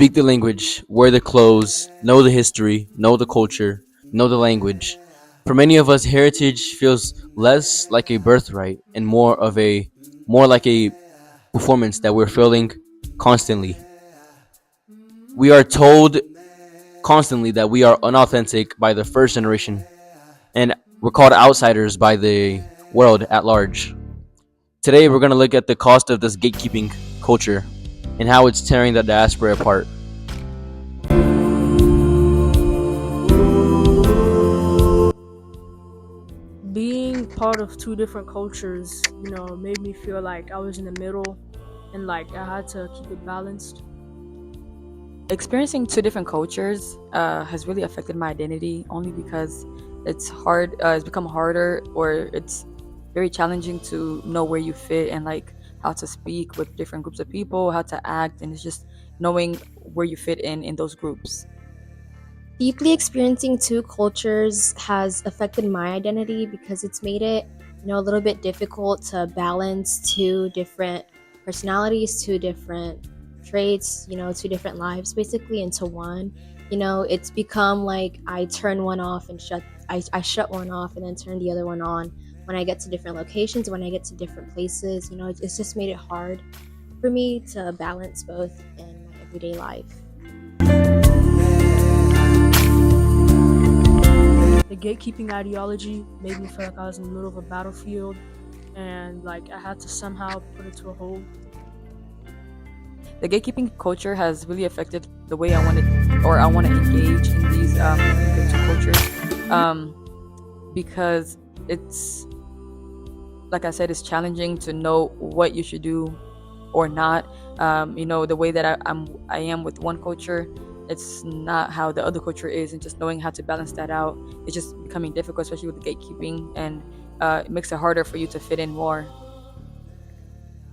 speak the language, wear the clothes, know the history, know the culture, know the language. For many of us, heritage feels less like a birthright and more like a performance that we're feeling constantly. We are told constantly that we are unauthentic by the first generation, and we're called outsiders by the world at large. Today, we're going to look at the cost of this gatekeeping culture and how it's tearing the diaspora apart. Being part of two different cultures, made me feel like I was in the middle and like I had to keep it balanced. Experiencing two different cultures has really affected my identity only because it's hard, it's become harder, or it's very challenging to know where you fit and like how to speak with different groups of people, how to act, and it's just knowing where you fit in those groups. Deeply experiencing two cultures has affected my identity because it's made it, a little bit difficult to balance two different personalities, two different traits, two different lives basically into one. It's become like I turn one off and I shut one off and then turn the other one on when I get to different locations, when I get to different places. It's just made it hard for me to balance both in my everyday life. The gatekeeping ideology made me feel like I was in the middle of a battlefield and like I had to somehow put it to a hold. The gatekeeping culture has really affected the way I want to engage in these in two cultures, because it's, like I said, it's challenging to know what you should do or not. The way that I am with one culture, it's not how the other culture is, and just knowing how to balance that out, it's just becoming difficult, especially with the gatekeeping, and it makes it harder for you to fit in more.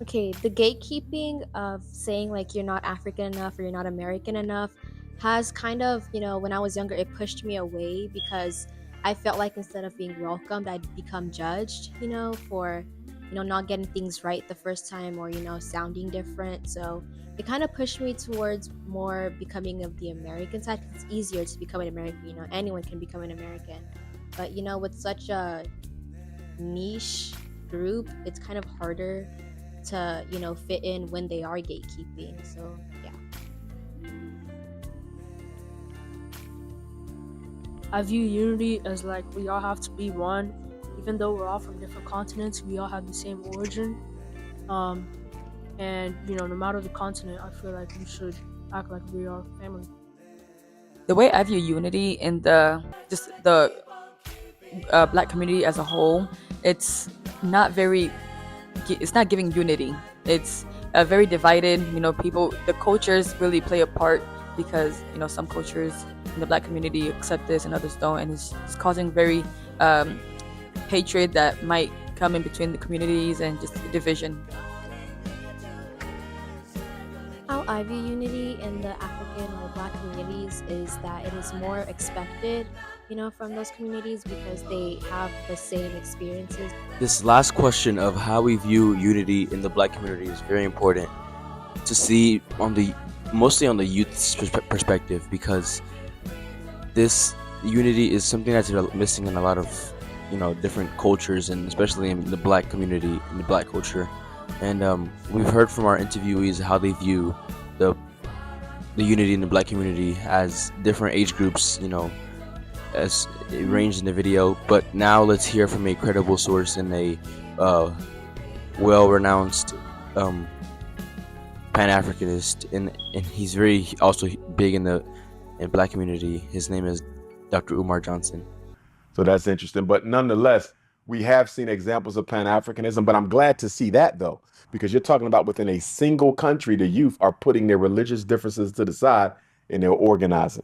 Okay, the gatekeeping of saying like you're not African enough or you're not American enough has kind of, when I was younger, it pushed me away because I felt like instead of being welcomed, I'd become judged, for, not getting things right the first time or, sounding different. So it kind of pushed me towards more becoming of the American side 'cause it's easier to become an American, anyone can become an American. But, with such a niche group, it's kind of harder to fit in when they are gatekeeping. So yeah. I view unity as like we all have to be one, even though we're all from different continents. We all have the same origin, and no matter the continent, I feel like we should act like we are family. The way I view unity in the black community as a whole, it's not very it's not giving unity. It's very divided. People, the cultures really play a part because some cultures in the black community accept this and others don't, and it's causing very hatred that might come in between the communities and just division. How I view unity in the African or Black communities is that it is more expected, from those communities because they have the same experiences. This last question of how we view unity in the black community is very important to see mostly on the youth's perspective, because this unity is something that's missing in a lot of different cultures, and especially in the black community, in the black culture. And we've heard from our interviewees how they view the unity in the black community as different age groups, as arranged in the video. But now let's hear from a credible source and a well-renowned Pan-Africanist, and he's very also big in the black community. His name is Dr. Umar Johnson. So that's interesting. But nonetheless, we have seen examples of Pan-Africanism, but I'm glad to see that, though, because you're talking about within a single country, the youth are putting their religious differences to the side and they're organizing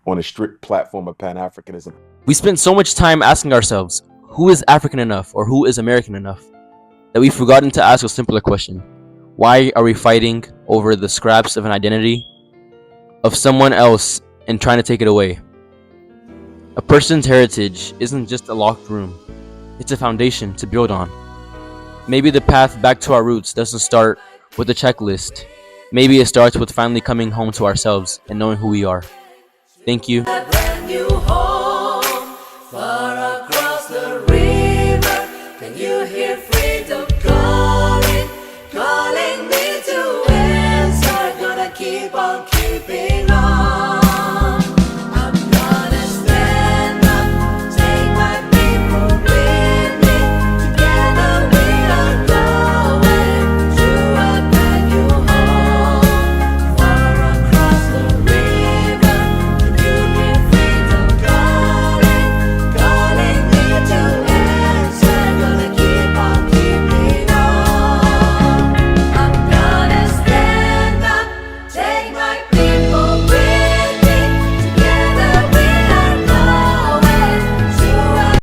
on a strict platform of Pan-Africanism. We spend so much time asking ourselves, who is African enough or who is American enough, that we've forgotten to ask a simpler question. Why are we fighting over the scraps of an identity of someone else and trying to take it away? A person's heritage isn't just a locked room. It's a foundation to build on. Maybe the path back to our roots doesn't start with a checklist. Maybe it starts with finally coming home to ourselves and knowing who we are. Thank you. Brand new home, far across the river. Can you hear freedom calling, calling me to answer? Gonna keep on keeping on.